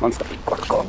Monster pikkuarkoon.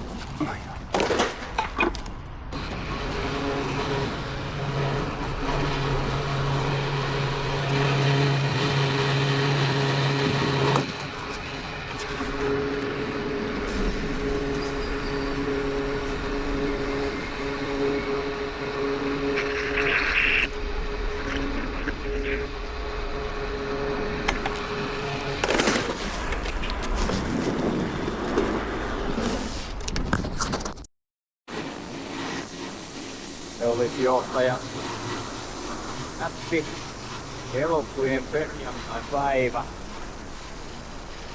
Se olisi johtaja. Näppi. Elokuun perjantai-päivä.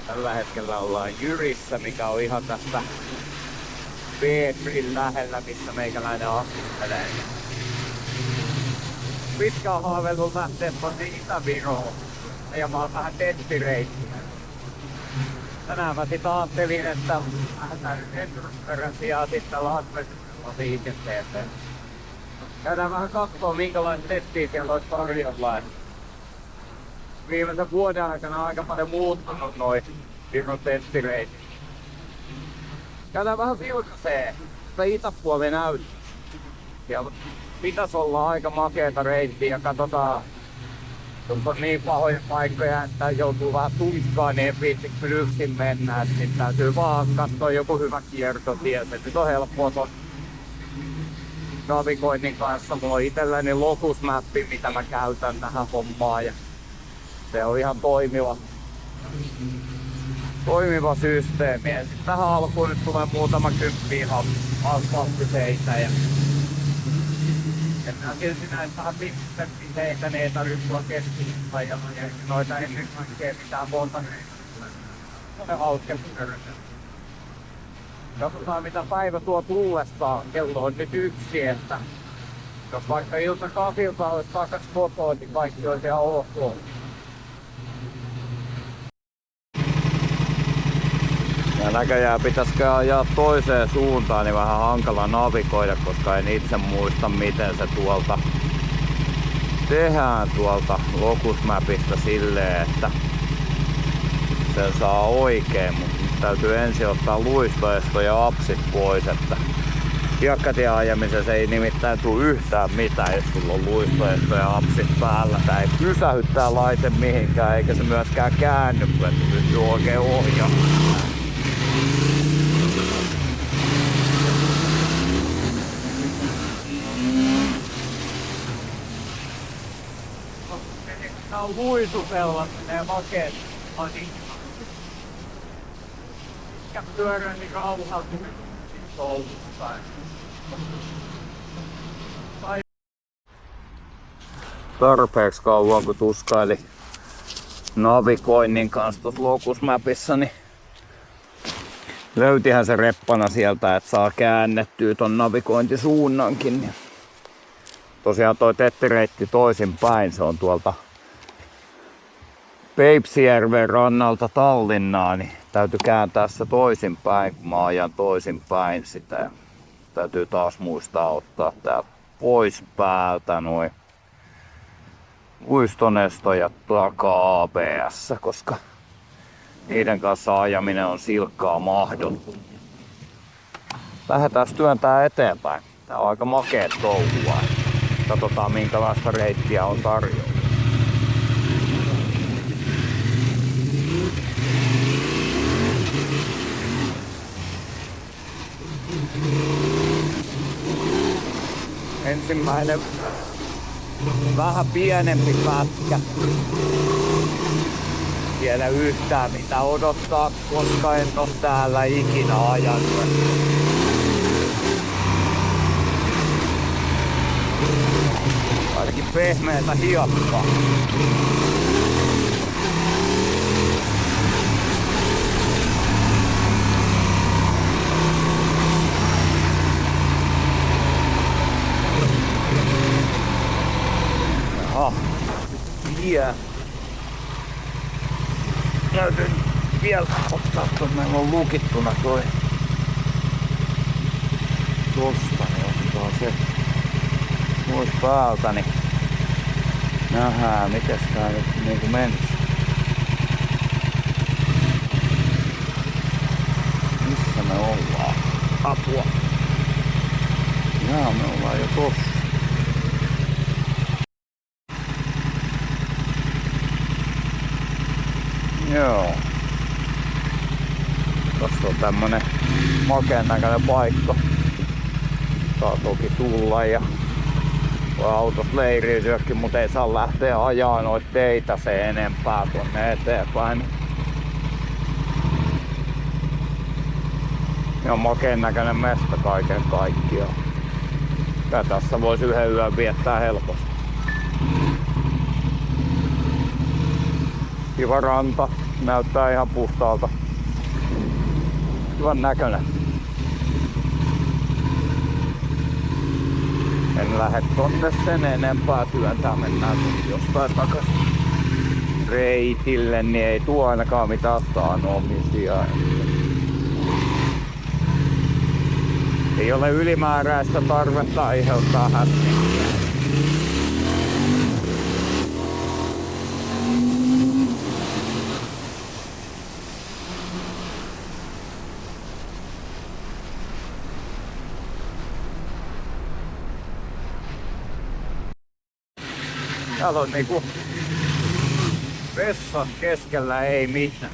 Tällä hetkellä ollaan Jyrissä, mikä on ihan tästä Petrin lähellä, missä meikäläinen asustelee. Pitkään haaveillut lähteä tonne Itä-Viroon. Ja mä oon vähän testireittiä. Tänään mä sit ajattelin, että lähdetään endurance ja sitten latvesuudella liikenteeseen. Käydään vähän kattoo minkälainen testiä siellä olisi tarjolla. Viimeisen vuoden aikana on aika paljon muuttunut noin Viron testireitit. Käydään vähän vilkaisee, että itäpuoli näyttää. Ja pitäisi olla aika makeeta reittiä ja katsotaan, onko niin pahoja paikkoja, että joutuu vähän tunkkaan, niin ei viitsi kyllä yksin mennä. Sitten täytyy vaan katsoa joku hyvä kiertotie. Se nyt on helppoa ton navigoinnin kanssa. Mulla on itselläni Locus-mappi, mitä mä käytän tähän hommaan. Ja se on ihan toimiva systeemi. Ja sitten tähän alkuun nyt tulee muutama kymppiä asfalttiseitä. Ja mä tietysti näitä vähän pikkuseitä, niin ei tarvitse tulla keskittää ja noita ennen kaikkea mitään montaneita. Se on hauska pyörä. Katsotaan mitä päivä tuo tullessaan. Kello on nyt 1, että jos vaikka iltakahvilta olisi takas kotoa, niin kaikki olisi ihan ok. Ja näköjään pitäisikö ajaa toiseen suuntaan, niin vähän hankala navigoida, koska en itse muista miten se tuolta tehdään tuolta Locus-mapista silleen, että sen saa oikein, mutta nyt täytyy ensin ottaa luistoesto ja apsit pois, että hiekkatien ajamisessa ei nimittäin tule yhtään mitään, jos sulla on luistoesto ja apsit päällä. Tää ei pysähy tää laite mihinkään, eikä se myöskään käänny, kun et pystyy oikein ohjaamaan. Tää on huisupella, menee makeet. Mikä pyörä niin rauhalti koulutuspäin. Tarpeeksi kauan kun tuskaili navigoinnin kanssa tuossa Locus-mapissa, niin löytihän se reppana sieltä, että saa käännettyä ton navigointisuunnankin. Tosiaan toi tettireitti toisinpäin, se on tuolta Peipsijärven rannalta Tallinnaan, niin täytyy kääntää se toisinpäin, kun mä ajan toisinpäin sitä. Täytyy taas muistaa ottaa tää pois päältä noin luistonesto ja takaa ABS, koska niiden kanssa ajaminen on silkkaa mahdoton. Lähdetään työntää eteenpäin. Tää on aika makeet touhua. Katsotaan minkälaista reittiä on tarjolla. Ensimmäinen vähän pienempi pätkä. Tiedä yhtään mitä odottaa, koska en oo täällä ikinä ajanut. Ainakin pehmeätä hiekkaa. Yeah. Täytyy vielä ottaa tuon, meillä on lukittuna toi tosta, niin ottaa se pois päältä, niin nähdään mites tää nyt niinku menisi. Missä me ollaan? Apua. Jaa, me ollaan jo tossa. Joo. Tossa on tämmönen makeen näköinen paikka. Saa toki tulla ja voi autos leiriytyäkin, mutta ei saa lähteä ajaa noita teitä se enempää tonne eteenpäin. Ja makeen näköinen mesta kaiken kaikkiaan. Ja tässä voisi yhden yön viettää helposti. Kiva ranta, näyttää ihan puhtaalta. Hyvän näköinen. En lähde tonne sen enempää työntää, mennään jostain takas reitille, niin ei tuo ainakaan mitään sanomisia. Ei ole ylimääräistä tarvetta aiheuttaa häsminkiä. Täällä on niinku vessan keskellä ei mitään.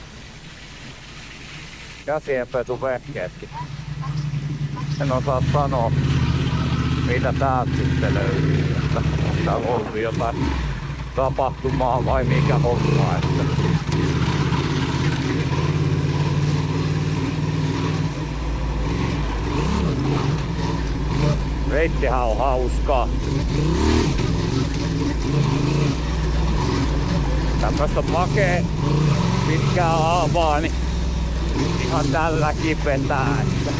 Käsienpesuvehkeetkin. En osaa sanoa mitä täältä sitten löytyy. Että on täällä ollut jotain tapahtumaa vai mikä homma. Että reittihän on hauskaa. Tämmöstä makee pitkää aavaa, niin ihan tällä kipetää. Että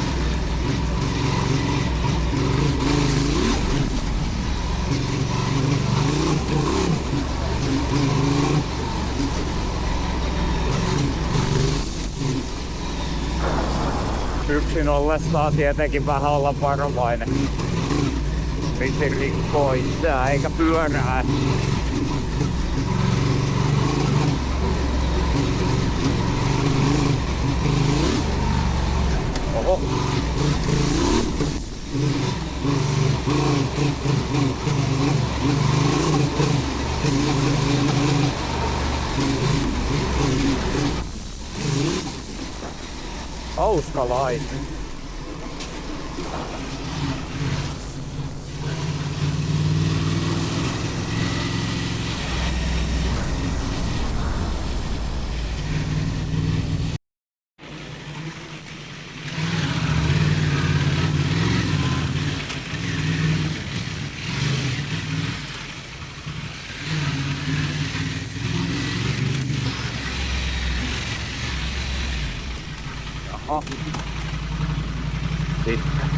yksin ollessaan tietenkin vähän olla varovainen. Piti rikkoo itseään eikä pyörää. Oho. Hauska laite. Sitten.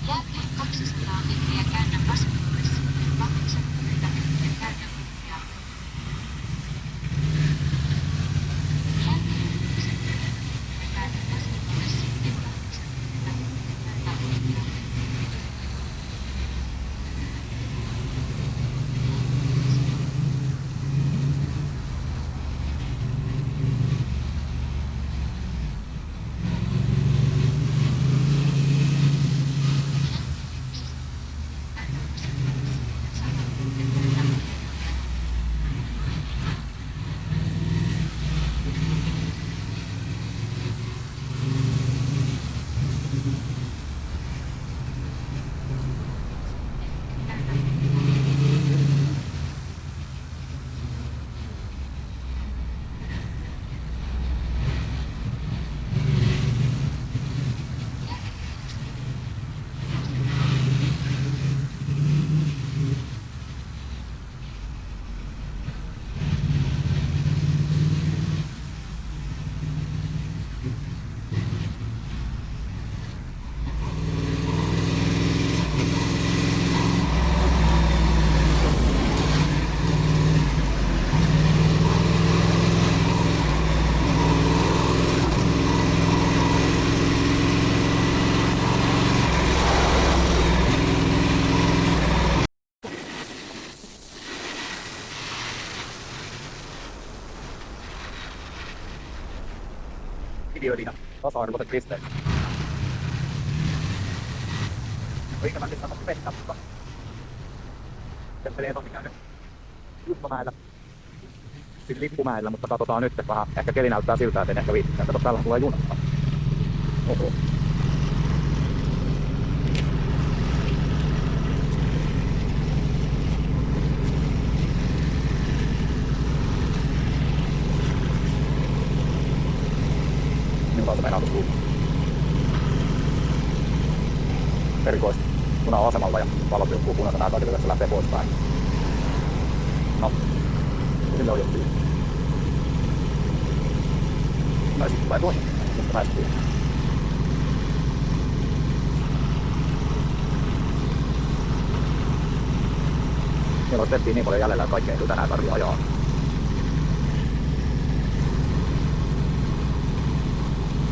Jälkeen 200 metriä käännä vasemmalle. 80 metriä käännä oikealle. Jälkeen 90 metriä käännä vasemmalle. Sitten 80 metriä käännä oikealle. Videoidina tasa-arvoiset pisteet. Ikävä sitten sanoa vettä, mutta temppelee toki käynyt Juttomäellä. Siis Lippumäellä, mutta katsotaan nyt vähän. Ehkä keli näyttää siltä, että en ehkä viittikään. Kato, täällä tulee junasta. Oho. Minkälaista meinaa tuossa kulmaa? Erikoista. Puna on asemalla ja valot jotkuu punaisena aikaa, että se lähtee poispäin. No, sille on jo tyyli. Näistä tulee toinen, mutta näistä tyyli. Meillä on steppiä niin paljon jäljellä, että kaikkea ei tänään tarvitse ajaa.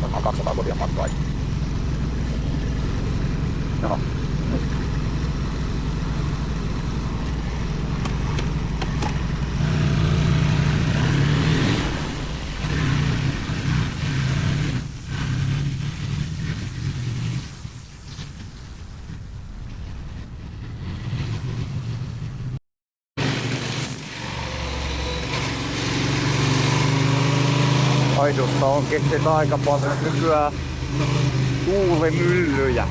Varmaan 200 kotia matkaa. Joo. Aidussa onkin sit aika paljon nykyään tuulimyllyjä.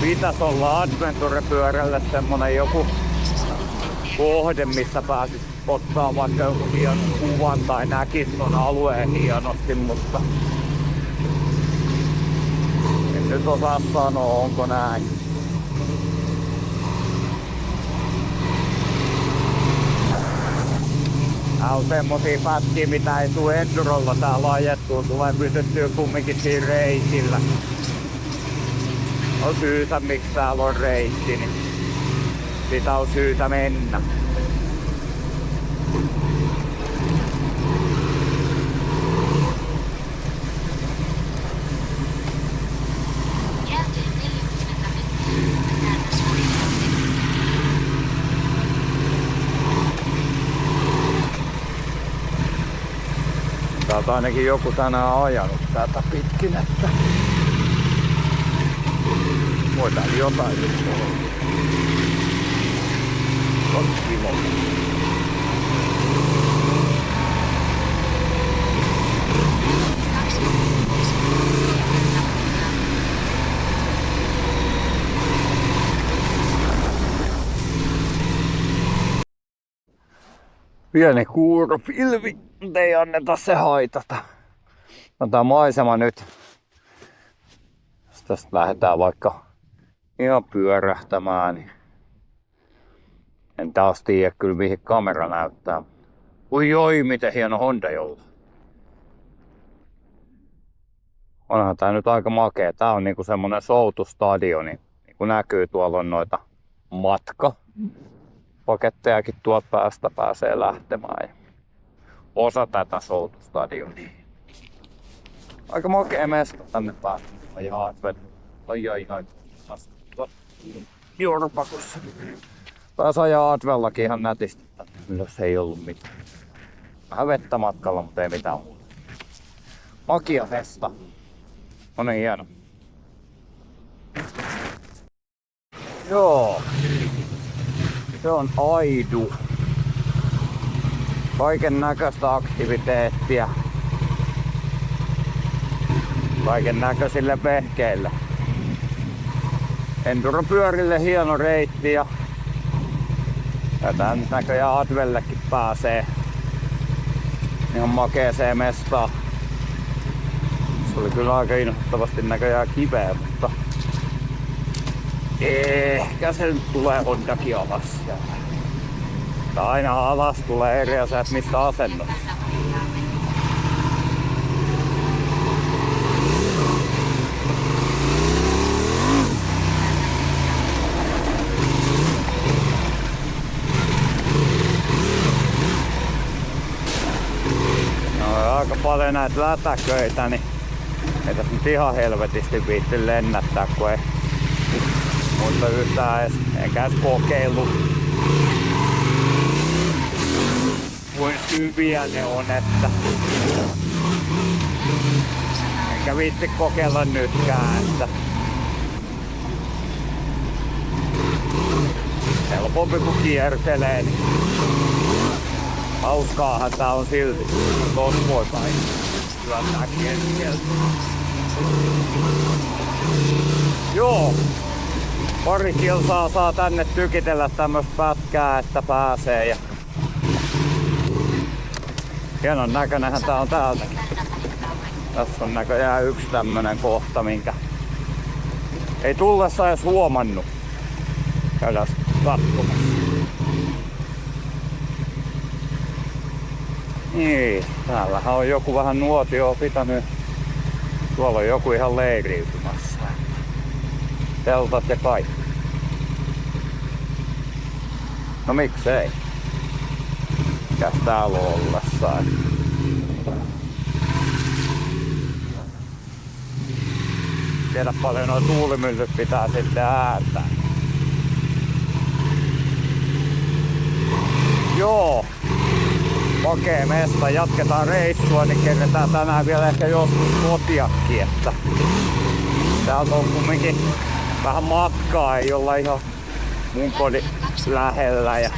Pitäis olla Adventure-pyörälle semmonen joku kohde, missä pääsis ottaa vaikka joku hienon kuvan tai näkis ton alueen hienosti, mutta en nyt osaa sanoa, onko näin. Tää on semmosia pätkiä, mitä ei tuu endurolla täällä ajettua, tulee pysyttyä kumminkin siinä reitillä. On syytä, miksi täällä on reitti, niin sitä on syytä mennä. Jälkeen 40 metriä käännös oikealle. Täältä ainakin joku tänään ajanut tätä pitkin, että voidaan jotain nyt olla. On kiva. Pieni kuuropilvi, mutta ei anneta se haitata. Otetaan maisema nyt. Jos tästä lähdetään vaikka ihan pyörähtämään, niin en taas tiedä kyllä mihin kamera näyttää. Oi, miten hieno Honda jolla. Onhan tää nyt aika makea. Tää on niinku semmonen soutustadioni. Niin kuin näkyy, tuolla on noita matkapakettejakin tuolta päästä pääsee lähtemään. Ja osa tätä soutustadionia. Aika makea mesta tänne päästä. Ai. Jorpakussa. Taas ajaa Advellakin ihan nätisti. Ylös ei ollut mitään. Vähän vettä matkalla, mutta ei mitään muuta. Makia festa. On niin hieno. Joo. Se on Aidu. Kaiken näköistä aktiviteettia. Kaiken näköisille vehkeille. Enduropyörille hieno reitti ja tän näköjään Advellekin pääsee ihan makeeseen mestaan. Se oli kyllä aika inhottavasti näköjään kiveä, mutta ehkä se nyt tulee Hondakin alas. Tai aina alas tulee eri asia, että mistä asennossa. Aika paljon näitä lätäköitä, niin ei tässä nyt ihan helvetisti viitti lennättää, kun ei muista yhtään edes, enkä edes kokeillut, kuinka hyviä ne on, että enkä viitti kokeilla nytkään, että helpompi kun kiertelee, niin hauskaahan tää on silti. Tuossa voi kai syöttää keskeltä. Joo. Pari kilsaa saa tänne tykitellä tämmöstä pätkää, että pääsee. Ja hienon näköinenhän tää on täältäkin. Tässä on näköjään yksi tämmönen kohta, minkä ei tullessa edes huomannut. Käydään katsomassa. Niin, täällähän on joku vähän nuotioa pitänyt. Tuolla on joku ihan leiriytymässä. Teltat ja kaikki. No miksei? Mikäs täällä on ollessaan? Tiedä paljon nuo tuulimyllyt pitää sitten ääntää. Joo. Makee mesta, jatketaan reissua, niin kerretään tänään vielä ehkä joskus kotiakin, että täältä on kumminkin vähän matkaa, ei olla ihan mun kodin lähellä. Ja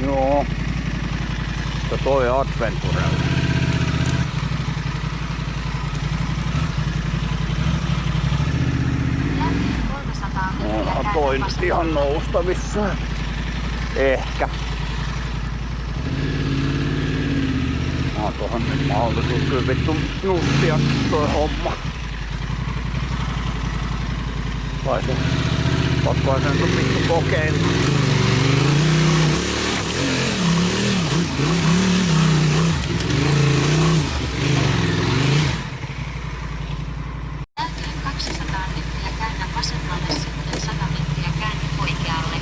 joo, toi Adventure. Toi nyt ihan noustavissa. Ehkä. Tuohon nyt mahdollisuus kyllä vittu nussia toi homma. Vai se pakkoa sen sun vittu kokeilla. Täytyy 200 metriä käännä vasemmalle, sitten 100 metriä käänny oikealle.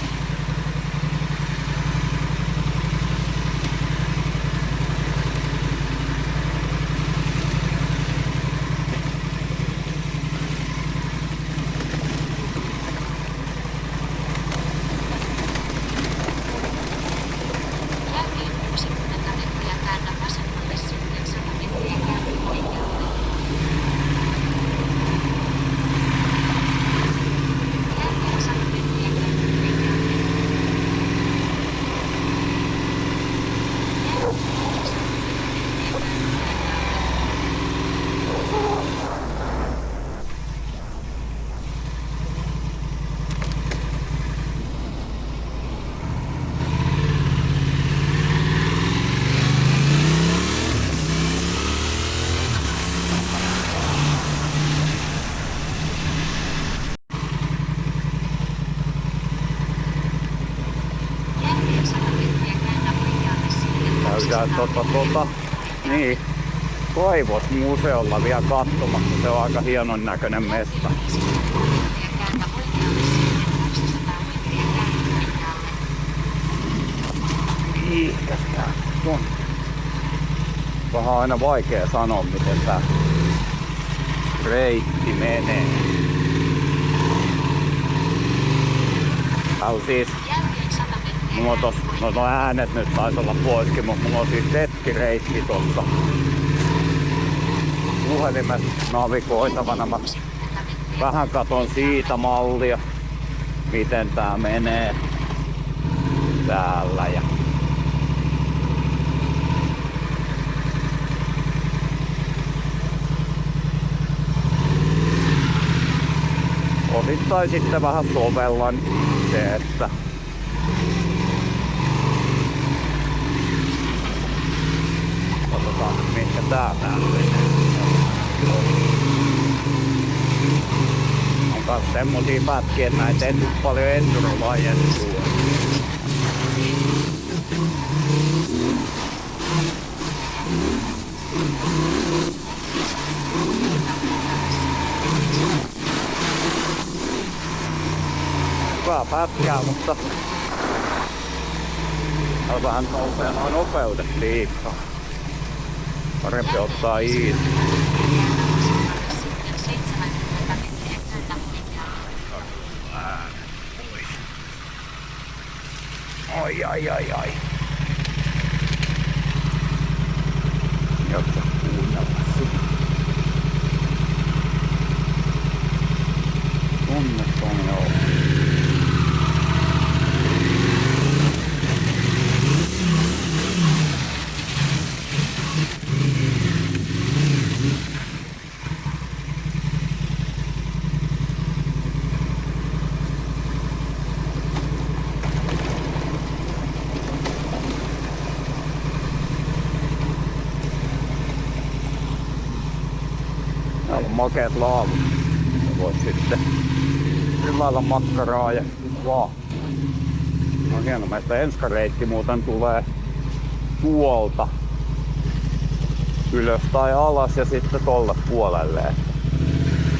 Käydään niin, Kaivosmuseolla vielä katsomassa. Se on aika hienon näköinen mesta. Kääntä oikealle sitten 200 metriä kääntölinjalle. Mihinkäs tää on? Vähän aina vaikea sanoa, miten tää reitti menee. Tää on siis... Jälkeen 100 metriä Mulla on no äänet nyt taisi olla poiskin, mutta mulla on siis settireitti tossa puhelimet navigoitavana. Mä vähän katon siitä mallia, miten tää menee täällä. Ja osittain sitten vähän sovellan se, että katsotaan mitkä tää menee. On kans semmosia pätkiä, että näitä ei nyt paljon endurolajeja tuo. Hyvää pätkää, mutta on vähän nopeudet liikaa. Parempi ottaa iisi. Sitten 70 metriä käännä oikealle. Ai. Jaksa kuunnella sitä. Tunneton joo. Täällä on makeet laavut. Voit sitten hyvällä makkaraa ja vaan. No hieno, meistä enskareitti muuten tulee tuolta ylös tai alas ja sitten tolle puolelle.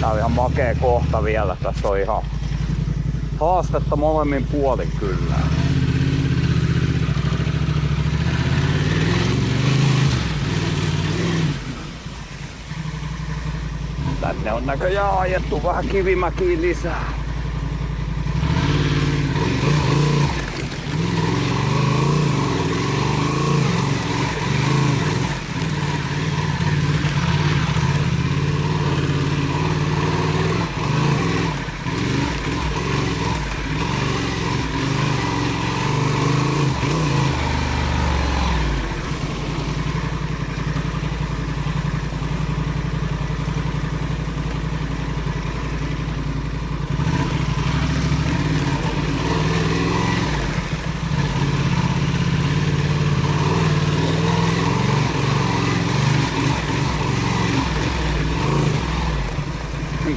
Tää on ihan makea kohta vielä. Tässä on ihan haastetta molemmin puolin kyllä. Tänne on näköjään ajettu vähän kivimäkiin lisää.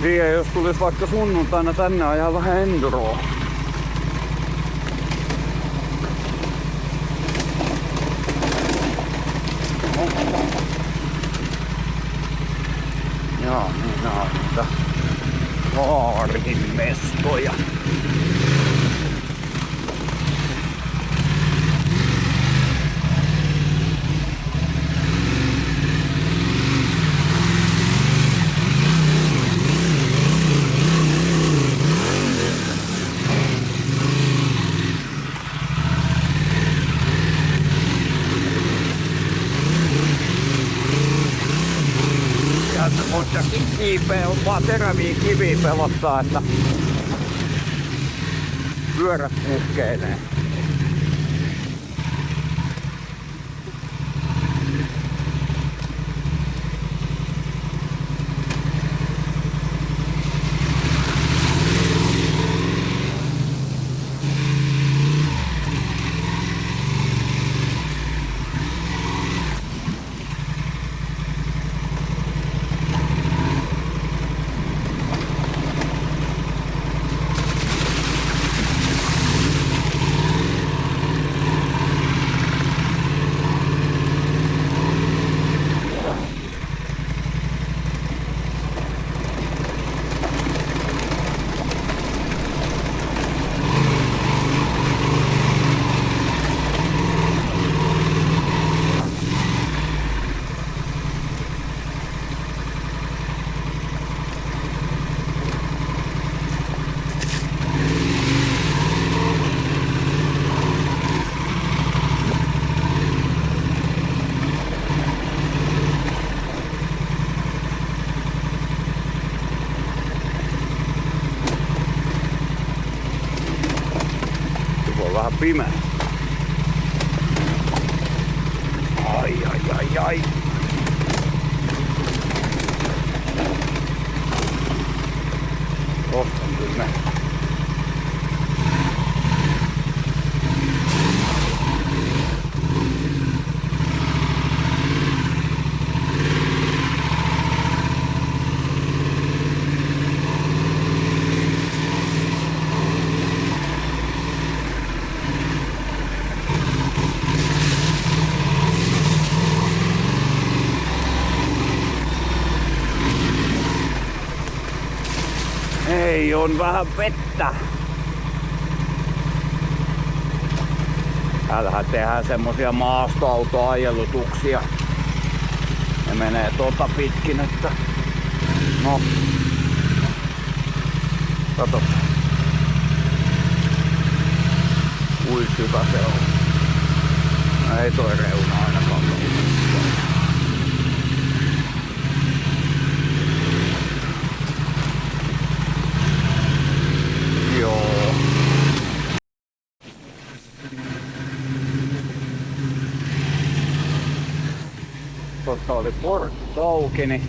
Tiedä, jos tulisi vaikka sunnuntaina tänne ajaa vähän enduroa. Joo, niin nää on niitä aarinmestoja. Mutta kiipeä on vaan teräviä kiviä pelottaa, että pyörät puhkeinee. Tuo on vähän pimeä. Ai. Tosta on kyllä. Ei, on vähän vettä. Täällähän tehdään semmosia maastoautoajelutuksia. Ne menee pitkin, että... No. Kato. Kui syvä se on. Ei toi reuna ainakaan. Joo. Totta oli portti auki, niin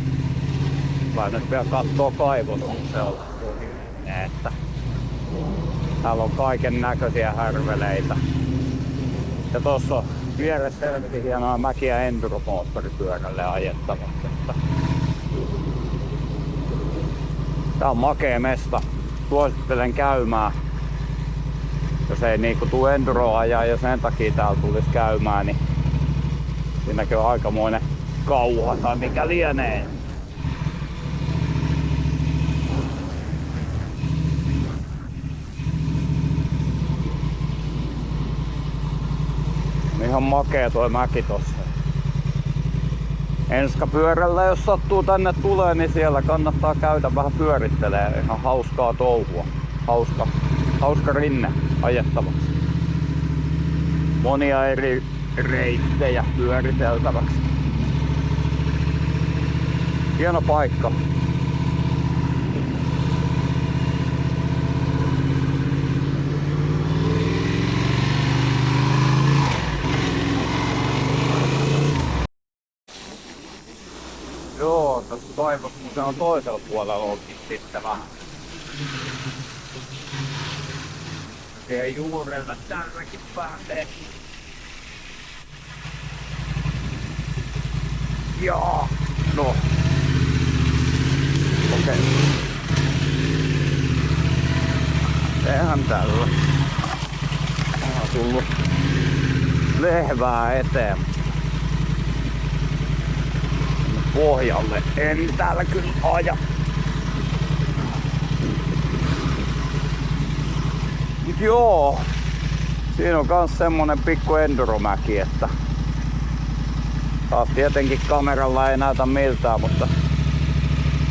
vaan nyt vielä kattoo kaivosmuseolla. Että täällä on kaiken näköisiä härveleitä. Ja tossa on vieressä helvetin hienoa mäkiä enduromoottoripyörälle ajettavaksi. Tää on makea mesta. Suosittelen käymään. Jos ei niinku tuu enduroa ajaa ja sen takia täällä tulisi käymään, niin siinäkin on aikamoinen kauha tai mikä lienee. Ihan makea toi mäki tossa. Enskapyörällä jos sattuu tänne tulee, niin siellä kannattaa käydä vähän pyörittelee. Ihan hauskaa touhua. Hauska rinne ajettavaksi. Monia eri reittejä pyöriteltäväksi. Hieno paikka. Joo, tässä kaivosmuseon toisella puolella onkin sitten vähän. Siihen juurelle tälläkin pääsee. Joo, no. Okei. Eihän tällä. On tullut lehvää eteen. Pohjalle en täällä kyllä aja. Mut joo, siinä on kans semmonen pikku enduromäki, että taas tietenkin kameralla ei näytä miltään, mutta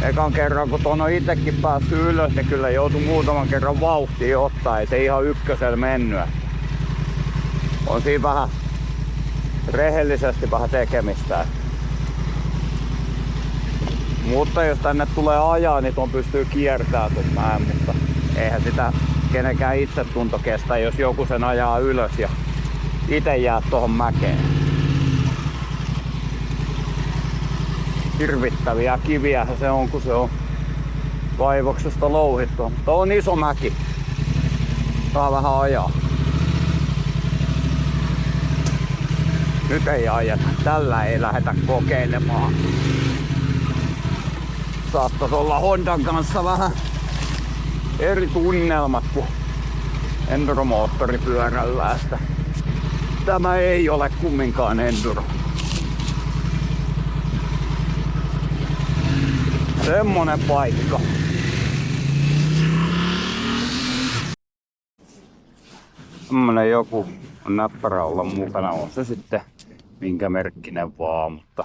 ekan kerran kun tuon on itekin päässyt ylös, niin kyllä joutui muutaman kerran vauhtia ottaa, ei se ihan ykkösellä mennyt. On siinä vähän rehellisesti vähän tekemistä. Mutta jos tänne tulee ajaa, niin tuon pystyy kiertämään tuon mäen, mutta eihän sitä kenenkään itsetunto kestä, jos joku sen ajaa ylös ja ite jää tuohon mäkeen. Hirvittäviä kiviähän se on, kun se on kaivoksesta louhittu. Mutta on iso mäki. Saa vähän ajaa. Nyt ei ajeta. Tällä ei lähdetä kokeilemaan. Saattais olla Hondan kanssa vähän eri tunnelmat kuin enduromoottoripyörällä, että tämä ei ole kumminkaan enduro. Semmonen paikka. Tämmönen joku näppärä olla mukana, on se sitten minkä merkkinen vaan, mutta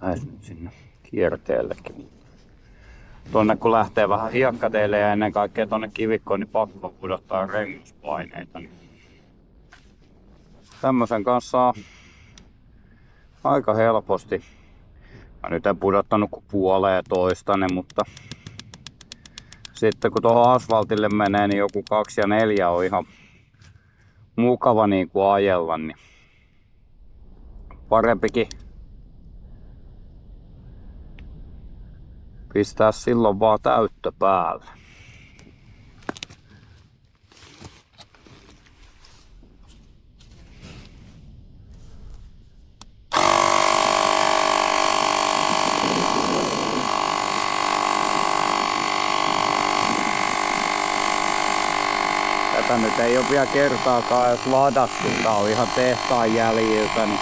lähes nyt sinne kierteellekin. Tuonne kun lähtee vähän hiekkateille ja ennen kaikkea tonne kivikkoon, niin pakko pudottaa rengaspaineita. Tämmösen kanssa saa aika helposti. Mä nyt en pudottanut kuin puoleen toistane, mutta Sitten kun tuohon asfaltille menee, niin joku 2 ja 4 on ihan mukava niinku ajella, niin parempikin pistää silloin vaan täyttö päälle. Tätä nyt ei ole vielä kertaakaan edes ladattu, tää on ihan tehtaan jäljiltä. Niin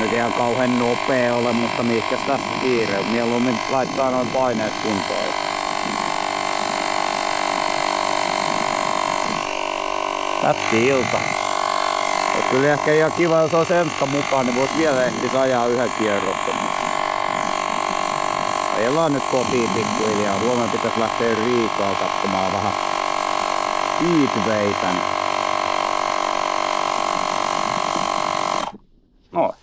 nyt ihan kauhean nopea ole, mutta mihinkäs tässä kiire? Mieluummin laittaa noin paineet kuntoon. Tätti ilta. Ois kyllä ehkä ihan kiva, jos olisi Emska mukaan, niin vois vielä ehtis ajaa yhden kierroksen. Ajellaan nyt kotiin pikkuhiljaa. Huomenna pitäis lähteä Riikaa katsomaan vähän speedwaytä. No.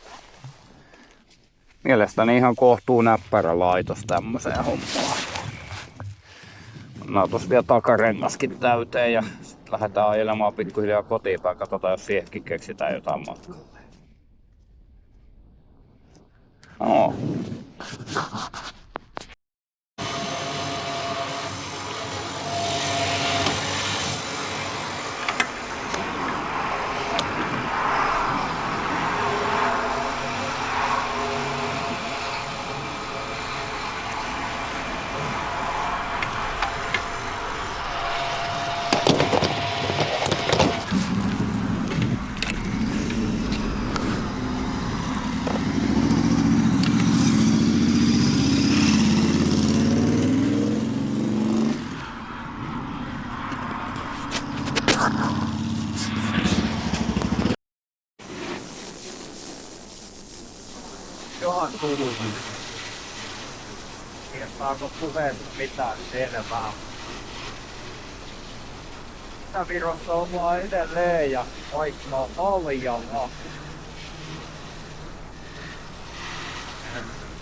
Mielestäni ihan kohtuu näppärä laitos tämmöseen hommaan. Pannaan tossa vielä takarengaskin täyteen ja sit lähdetään ajelemaan pikkuhiljaa kotiin päin. Katsotaan, jos siihenkin keksitään jotain matkalle. No. Johan tullut. Saako puheesta mitään selvää? Virossa on mua edelleen ja vaikka aljalla.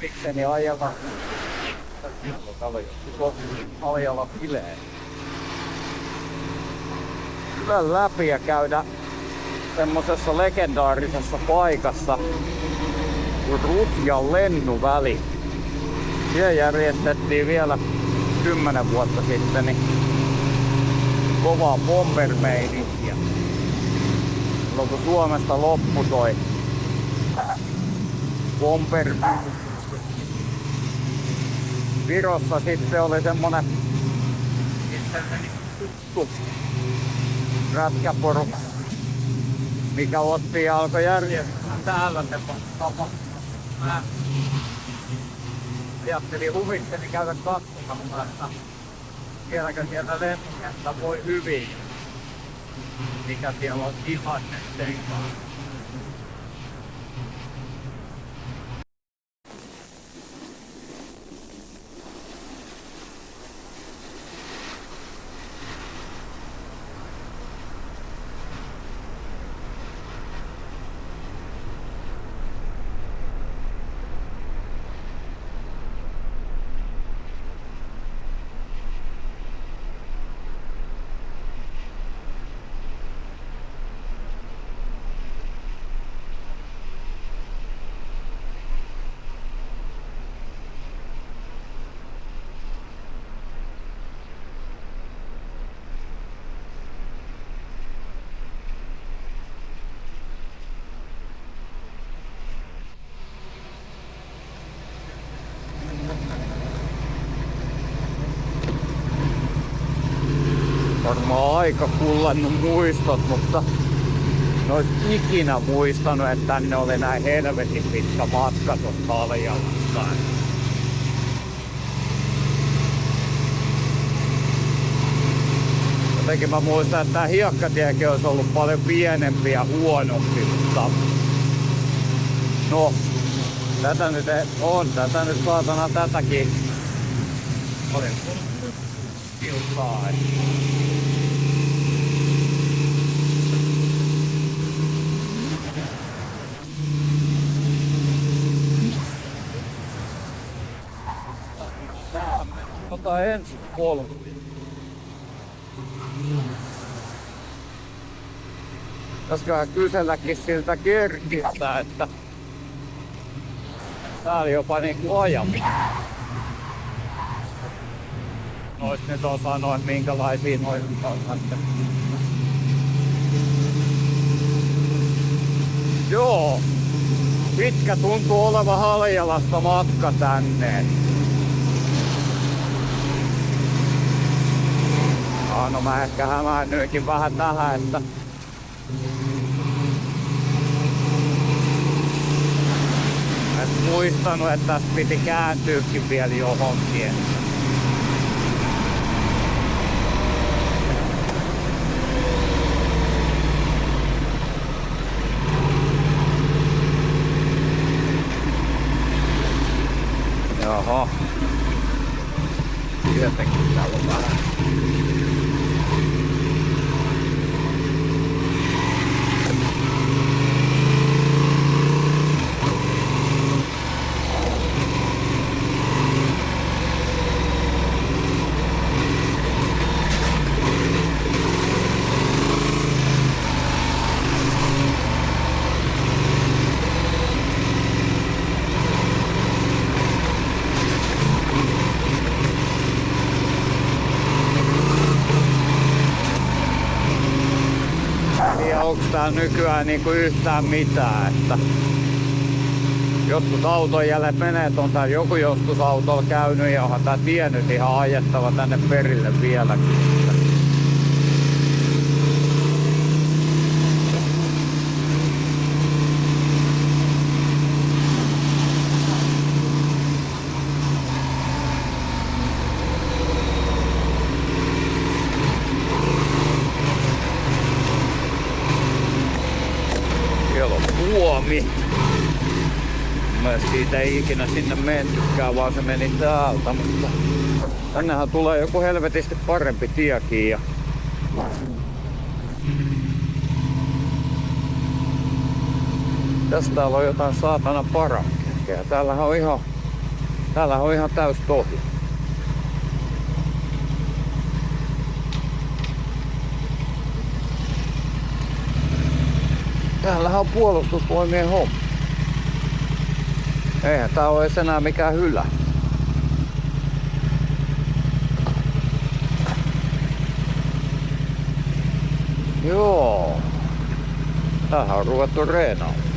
Mikseni ajalla? Aljalla bileen. Hyvän läpi ja käydä semmosessa legendaarisessa paikassa kuin Rutjan lennuväli. Siellä järjestettiin vielä 10 vuotta sitten niin kovaa bombermeininkiä. Silloin kun Suomesta loppui toi bomber. Virossa sitten oli semmonen tuttu rätkäporukka, mikä otti ja alkoi järjestää täällä se tapa. Mä ajattelin huvikseni käydä katsomassa, että vieläkö sieltä lentokenttä voi hyvin. Mikä siellä on ihanne seikaan. Varmaan aika kullannut muistot, mutta en ois ikinä muistanut, että tänne oli näin helvetin pitkä matka tuosta Aljalasta. Jotenkin mä muistan, että tää hiekkatiekin olisi ollut paljon pienempi ja huonompi, mutta no, tätä nyt saatana tätäkin. Oli iltaa. Katsotaan ensi polku. Pitäisiköhän kyselläkin siltä Kerkiltä, että tää oli jopa niinku ajamista. Nois nyt osannut, että minkälaisia noin on. Joo, pitkä tuntuu olevan Haljalasta matka tänne. No mä ehkä hämäännyinkin vähän tähän, että et muistanut, että tästä piti kääntyykin vielä johonkin. Jaha. Tietenkin täällä on vähän. Onko tää nykyään niinku yhtään mitään, että jotkut auton jäljet menee, on tää joku joskus autolla käynyt ja onhan tää tiennyt ihan ajettava tänne perille vieläkin. Suomi. Mä siitä ei ikinä sinne mentykään, vaan se meni täältä, mutta tännehän tulee joku helvetisti parempi tiekin. Ja tästä täällä on jotain saatana parakkeja. Täällähän on ihan täys tohi. Täällähän on puolustusvoimien homma. Eihän tää ole edes enää mikään hylä. Joo. Tähän on ruvettu reenaamaan.